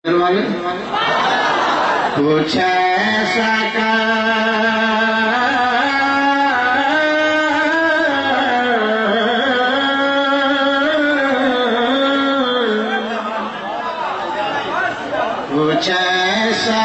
कुछ ऐसा कुछ ऐसा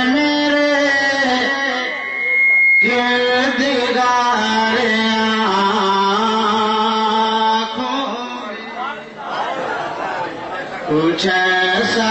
मेरे किरदार आँखों कुछ ऐसा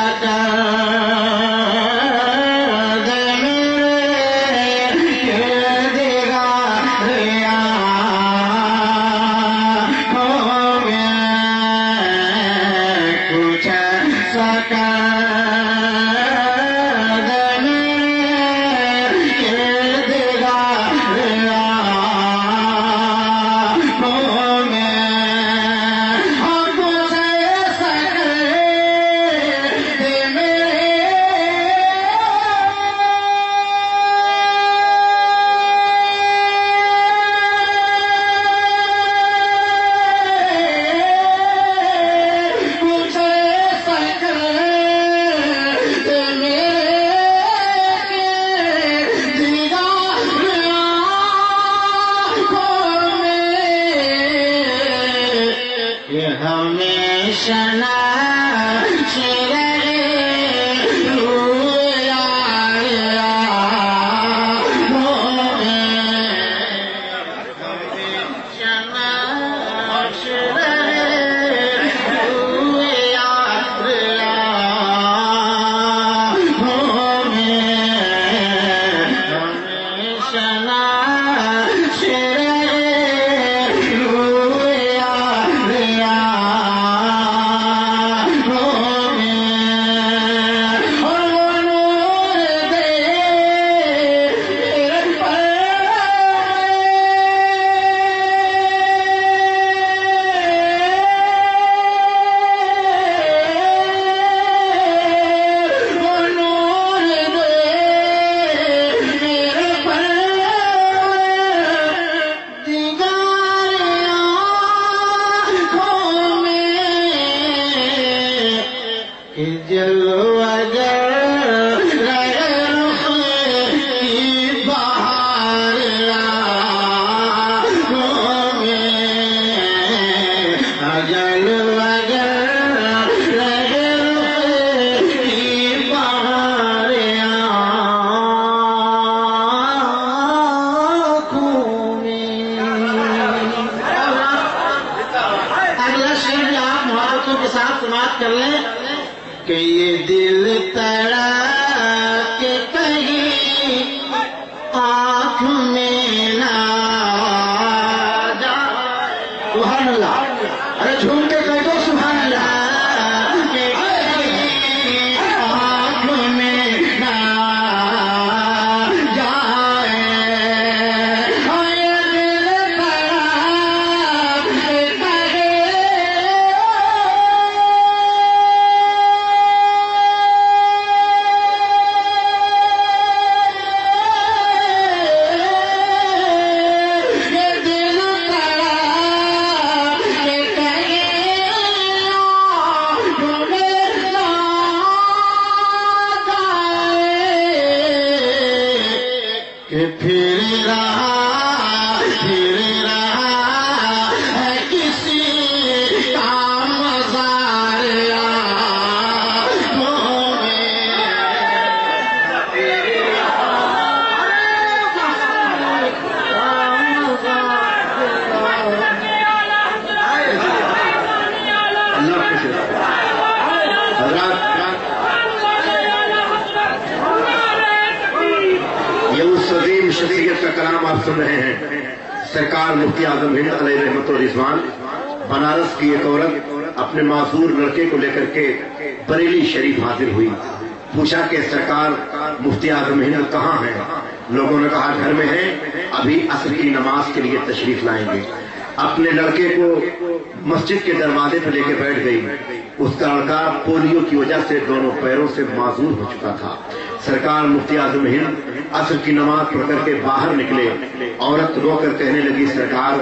हमेशा नाच रहे कर ले कि ये दिल तड़प के कहीं आँख में ना जाए। सुभान अल्लाह, अरे झूम के कह दो सुभान अल्लाह। आँख में ना जाए ये दिल तड़प के फिर रहा है किसी का मज़ार आँखों में। ये उस अजीम शख्सियत का कलाम आप सुन रहे हैं। सरकार मुफ्ती आजम हिंद अलैहि रहमत व रिज़वान बनारस की एक औरत अपने मासूर लड़के को लेकर के बरेली शरीफ हाजिर हुई। पूछा कि सरकार मुफ्ती आजम हिंद कहाँ हैं? लोगों ने कहा घर में हैं, अभी असर की नमाज के लिए तशरीफ लाएंगे। अपने लड़के को मस्जिद के दरवाजे पर लेके बैठ गई। उसका लड़का पोलियो की वजह से दोनों पैरों से माजूर हो चुका था। سرکار مفتی اعظم ہند عصر کی نماز پڑھ کر کے باہر نکلے. عورت رو کر کہنے لگی سرکار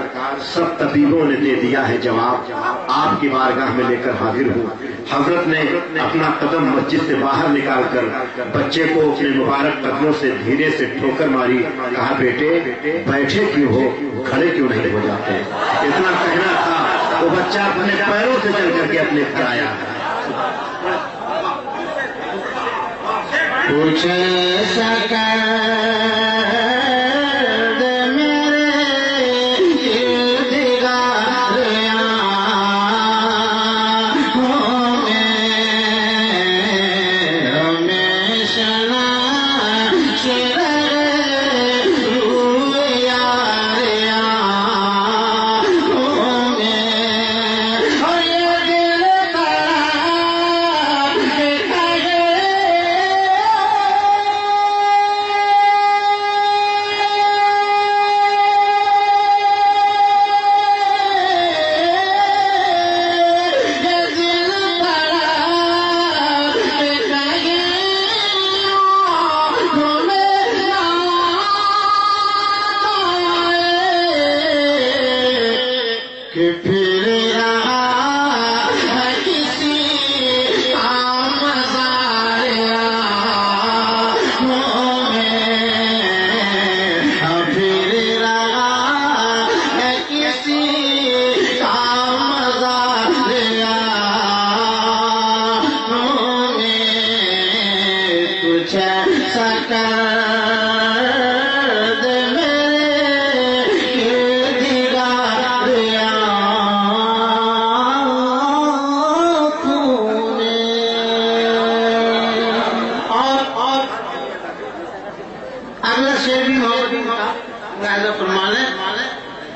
سب طبیبوں نے دے دیا ہے جواب, آپ کی بارگاہ میں لے کر حاضر ہوں. حضرت نے اپنا قدم مسجد سے باہر نکال کر بچے کو اپنے مبارک قدموں سے دھیرے سے ٹھوکر ماری. کہا بیٹے بیٹھے کیوں ہو, کھڑے کیوں نہیں ہو جاتے. اتنا کہنا تھا وہ بچہ اپنے پیروں سے چل کر کے اپنے گھر آیا. پوچھ سکے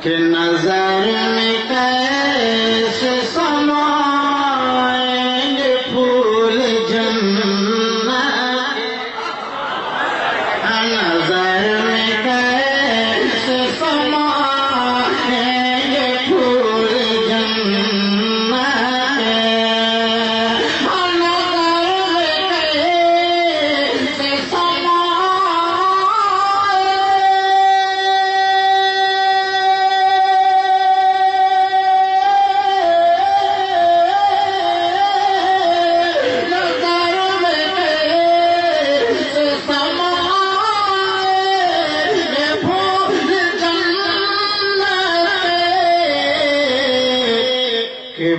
کہ نظر میں کیسے سمائیں گے پھول جنت, نظر میں کیسے سمائیں گے پھول جنت, نظر میں کیسے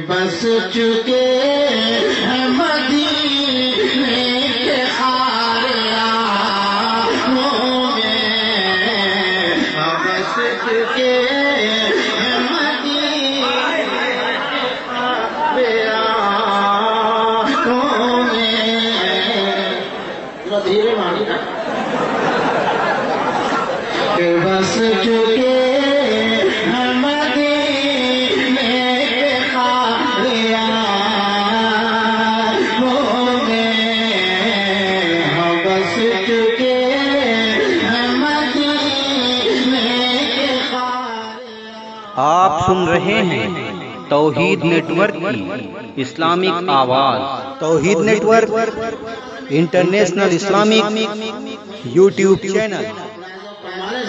بس چکے ہیں مدینے کے خاریوں میں, بس چکے ہیں مدینے کے خاریوں میں. دھیرے مانی کہ بس چکے آپ سن رہے ہیں توحید نیٹ ورک کی اسلامک آواز. Tauheed network international Islamic YouTube channel.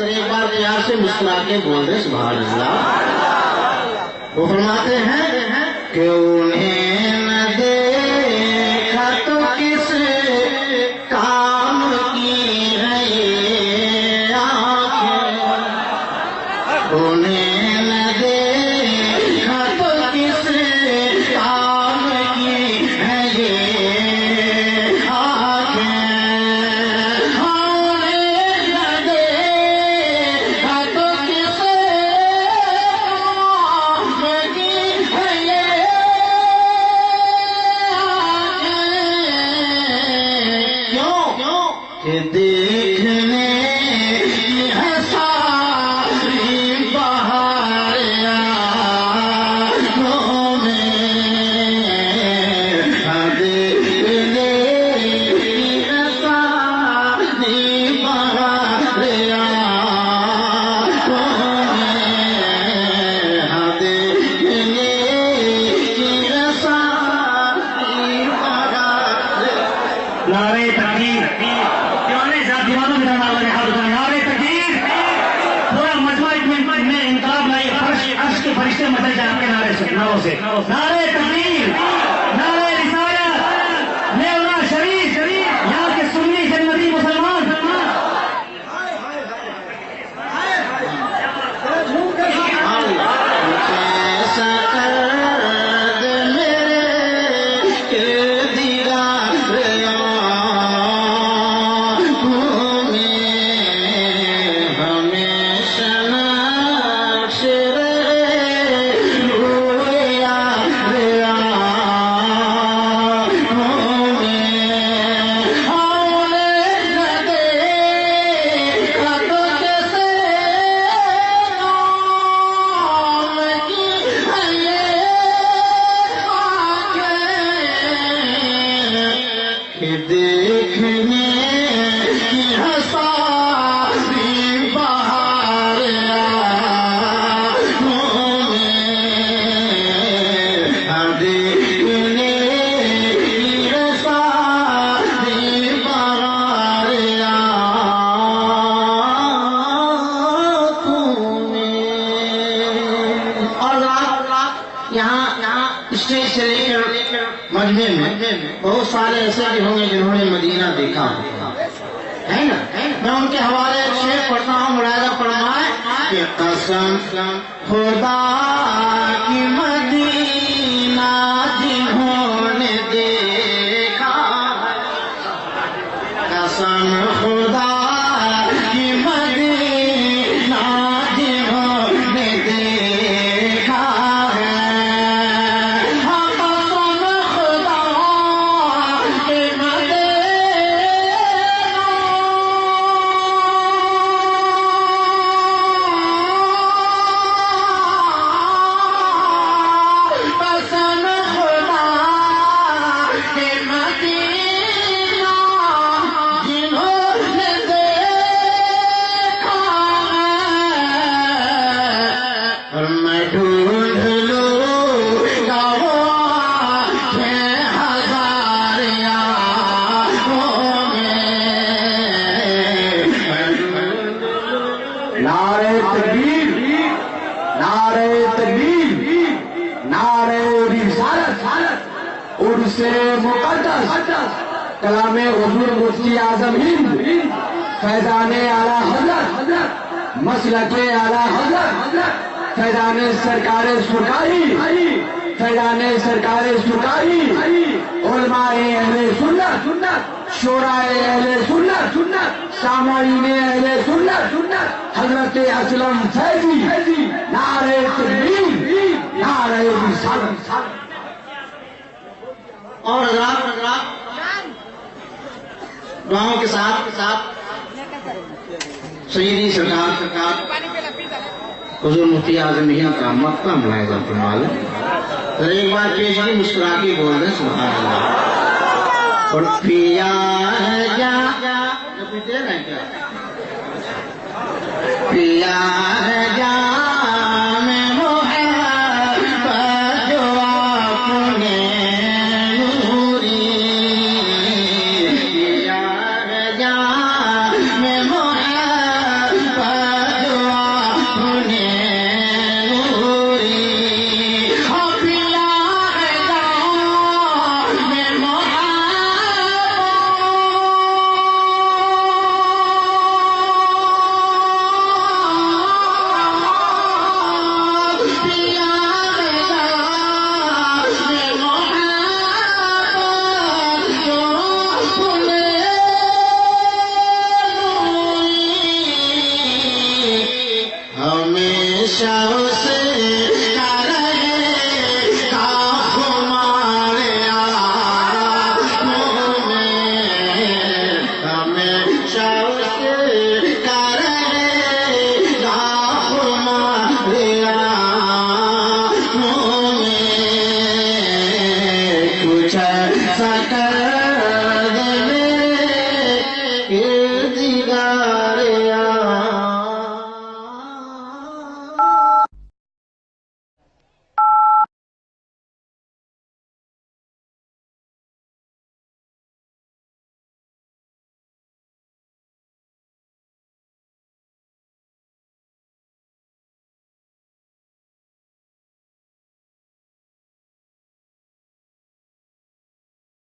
ایک بار پیار سے مسکرا کے بول دے سبحان اللہ. وہ فرماتے ہیں کہ انہیں نہ دیکھا تو کس کام کی ہے یہ آنکھیں, انہیں دیکھنے کی ہے ساری بہاریاں میں, دیکھنے کی ہے ساری بہاریاں میں, دیکھنے کی ہے ساری بہاریاں. نعرہ تکبیر, नारे तकबीर। पूरा मजमा में इंकलाब लाई, अर्श के फरिश्ते मचल जाए आपके नारों से। नारे तकबीर, नारे रिसालत, नेवला शरीफ, यहाँ के सुन्नी जन्नती मुसलमान। स्टेज से लेकर मजमे में बहुत सारे ऐसे भी होंगे जिन्होंने मदीना देखा है ना। मैं उनके हवाले एक शेर पढ़ता हूँ, मुलाजा फरमाए कि कसम खुदा की मदीना जिन्होंने देखा, कसम खुदा की मदीना जिन्होंने देखा है, नारे तकबीर, नारे तकबीर, नारे रिसालत, उर्से मुक़द्दस, कलामे हुज़ूर मुफ्ती आज़म हिंद, फैज़ाने आला हज़रत, मसलके आला हज़रत, फैज़ाने सरकारे सुरकारी, फैज़ाने सरकारे सुरकारी, उलमाए अहले सुन्नत, शोराए अहले सुन्नत, सामाईने अहले सुन्नत, हजरत असलम फैजी, नारे तकबीर, नारे रिसालत। और दुआओं के साथ सैयदी सरकार हुज़ूर मुफ्ती आज़म हिंद का मक्का मुलाहिज़ा फरमा लें। तो एक बार पेश की मुस्कुरा के बोल दें सुभान अल्लाह। और पिया है जा पिया है जा में मोहब्बत जो आपने नूरी, पिया है जा में मोहब्बत जो आपने नूरी, पिया है जा में हमेशा उसे रहेगा हमारे आँखों में, हमेशा उसे रहेगा हमारे आँखों में, कुछ ऐसा